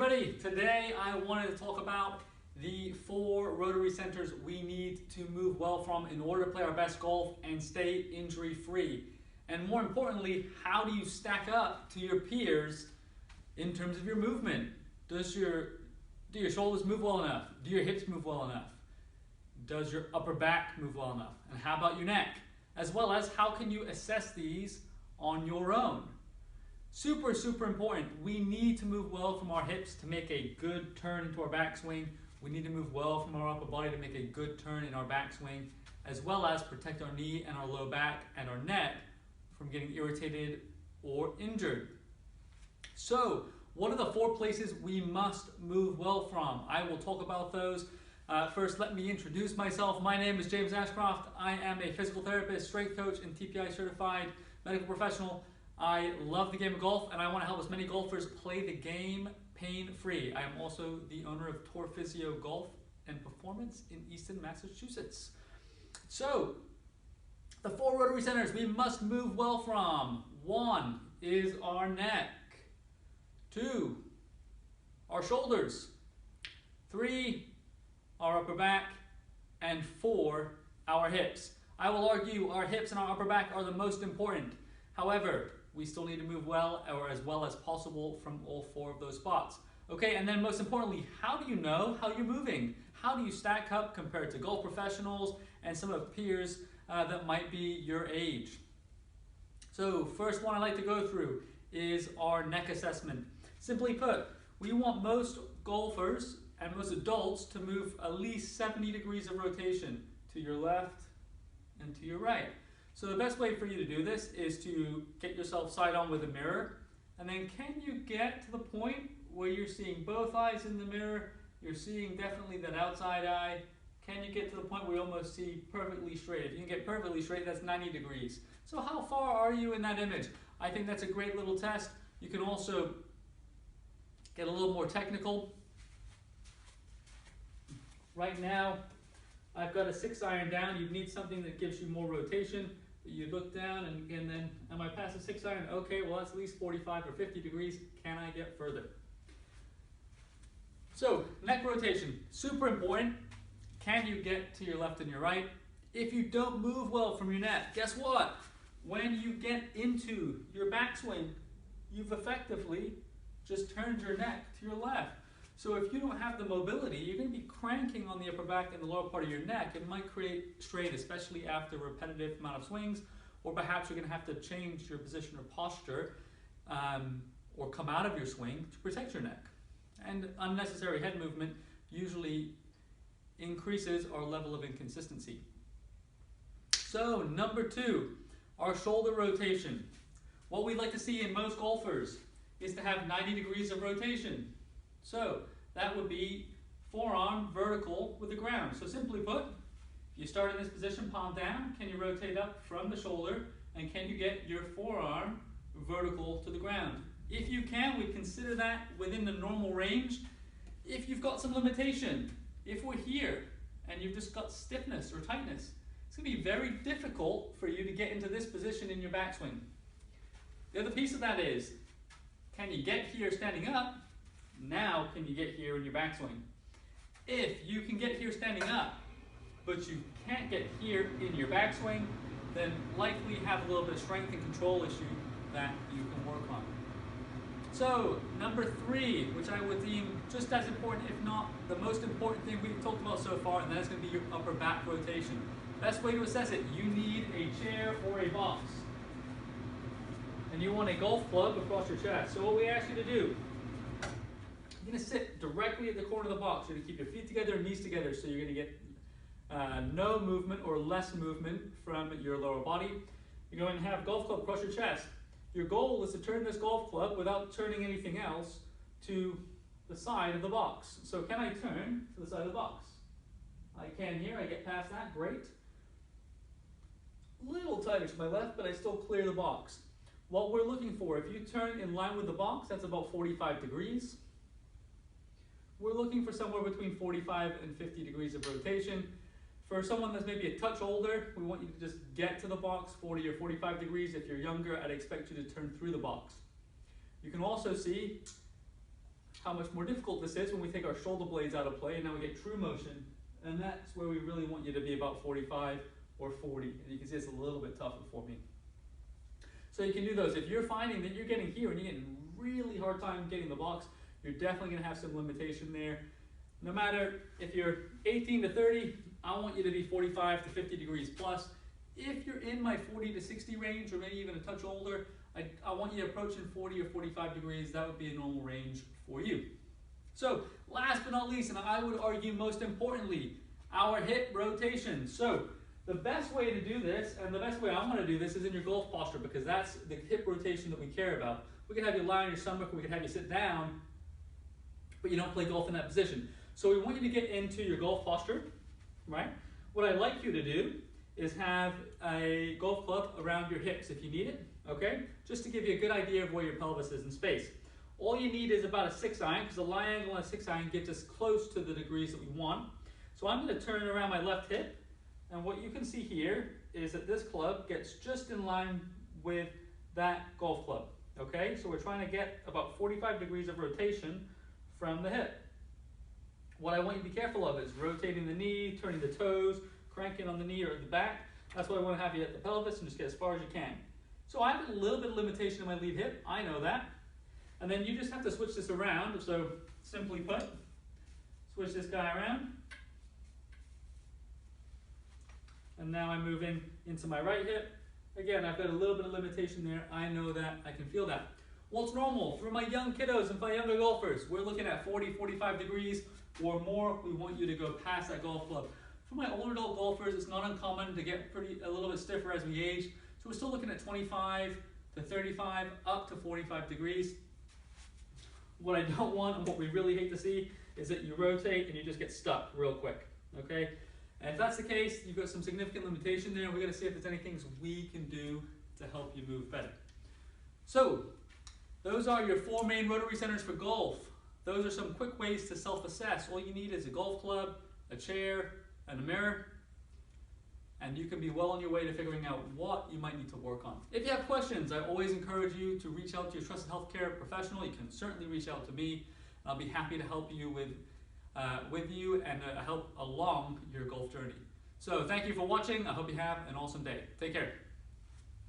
everybody, today I wanted to talk about the 4 rotary centers we need to move well from in order to play our best golf and stay injury free. And more importantly, how do you stack up to your peers in terms of your movement? Do your shoulders move well enough? Do your hips move well enough? Does your upper back move well enough? And how about your neck? As well as how can you assess these on your own? Super, super important. We need to move well from our hips to make a good turn into our backswing. We need to move well from our upper body to make a good turn in our backswing, as well as protect our knee and our low back and our neck from getting irritated or injured. So, what are the 4 places we must move well from? I will talk about those. First, let me introduce myself. My name is James Ashcroft. I am a physical therapist, strength coach, and TPI certified medical professional. I love the game of golf, and I want to help as many golfers play the game pain-free. I am also the owner of Thoracic Golf and Performance in Easton, Massachusetts. So, the 4 rotary centers we must move well from. 1 is our neck. 2, our shoulders. 3, our upper back. And 4, our hips. I will argue our hips and our upper back are the most important. However, we still need to move well, or as well as possible, from all 4 of those spots. Okay, and then most importantly, how do you know how you're moving? How do you stack up compared to golf professionals and some of peers that might be your age? So first one I like to go through is our neck assessment. Simply put, we want most golfers and most adults to move at least 70 degrees of rotation to your left and to your right. So the best way for you to do this is to get yourself side on with a mirror, and then can you get to the point where you're seeing both eyes in the mirror, you're seeing definitely that outside eye, can you get to the point where you almost see perfectly straight? If you can get perfectly straight, that's 90 degrees. So how far are you in that image? I think that's a great little test. You can also get a little more technical. Right now, I've got a 6-iron down. You need something that gives you more rotation. You look down and then, am I past the 6-iron? Okay, well that's at least 45 or 50 degrees. Can I get further? So, neck rotation, super important. Can you get to your left and your right? If you don't move well from your neck, guess what? When you get into your backswing, you've effectively just turned your neck to your left. So if you don't have the mobility, you're going to be cranking on the upper back and the lower part of your neck. It might create strain, especially after a repetitive amount of swings, or perhaps you're going to have to change your position or posture or come out of your swing to protect your neck. And unnecessary head movement usually increases our level of inconsistency. So number 2, our shoulder rotation. What we'd like to see in most golfers is to have 90 degrees of rotation. So that would be forearm vertical with the ground. So simply put, if you start in this position, palm down, can you rotate up from the shoulder, and can you get your forearm vertical to the ground? If you can, we consider that within the normal range. If you've got some limitation, if we're here and you've just got stiffness or tightness, it's going to be very difficult for you to get into this position in your backswing. The other piece of that is, can you get here standing up? Now can you get here in your backswing? If you can get here standing up, but you can't get here in your backswing, then likely have a little bit of strength and control issue that you can work on. So number 3, which I would deem just as important, if not the most important thing we've talked about so far, and that is going to be your upper back rotation. Best way to assess it, you need a chair or a box. And you want a golf club across your chest. So what we ask you to do, you're going to sit directly at the corner of the box. You're going to keep your feet together and knees together, so you're going to get no movement or less movement from your lower body. You're going to have a golf club across your chest. Your goal is to turn this golf club without turning anything else to the side of the box. So can I turn to the side of the box? I can here. I get past that. Great. A little tighter to my left, but I still clear the box. What we're looking for, if you turn in line with the box, that's about 45 degrees. We're looking for somewhere between 45 and 50 degrees of rotation. For someone that's maybe a touch older, we want you to just get to the box 40 or 45 degrees. If you're younger, I'd expect you to turn through the box. You can also see how much more difficult this is when we take our shoulder blades out of play and now we get true motion. And that's where we really want you to be about 45 or 40. And you can see it's a little bit tougher for me. So you can do those. If you're finding that you're getting here and you're getting really hard time getting the box, you're definitely going to have some limitation there. No matter if you're 18 to 30, I want you to be 45 to 50 degrees plus. If you're in my 40 to 60 range, or maybe even a touch older, I want you approaching 40 or 45 degrees. That would be a normal range for you. So last but not least, and I would argue most importantly, our hip rotation. So the best way to do this, and the best way I want to do this, is in your golf posture, because that's the hip rotation that we care about. We can have you lie on your stomach, or we can have you sit down, but you don't play golf in that position. So we want you to get into your golf posture, right? What I'd like you to do is have a golf club around your hips if you need it, okay? Just to give you a good idea of where your pelvis is in space. All you need is about a 6-iron, because a lie angle on a 6-iron gets us close to the degrees that we want. So I'm going to turn around my left hip, and what you can see here is that this club gets just in line with that golf club, okay? So we're trying to get about 45 degrees of rotation from the hip. What I want you to be careful of is rotating the knee, turning the toes, cranking on the knee or at the back. That's why I want to have you at the pelvis and just get as far as you can. So I have a little bit of limitation in my lead hip, I know that. And then you just have to switch this around. So simply put, switch this guy around. And now I'm moving into my right hip. Again, I've got a little bit of limitation there. I know that, I can feel that. Well, it's normal. For my young kiddos and for my younger golfers, we're looking at 40, 45 degrees or more. We want you to go past that golf club. For my older adult golfers, it's not uncommon to get a little bit stiffer as we age. So we're still looking at 25 to 35, up to 45 degrees. What I don't want, and what we really hate to see, is that you rotate and you just get stuck real quick, okay? And if that's the case, you've got some significant limitation there, and we're gonna see if there's any things we can do to help you move better. So, those are your 4 main Rotary Centers for golf. Those are some quick ways to self-assess. All you need is a golf club, a chair, and a mirror, and you can be well on your way to figuring out what you might need to work on. If you have questions, I always encourage you to reach out to your trusted healthcare professional. You can certainly reach out to me. I'll be happy to help you with you and help along your golf journey. So thank you for watching. I hope you have an awesome day. Take care.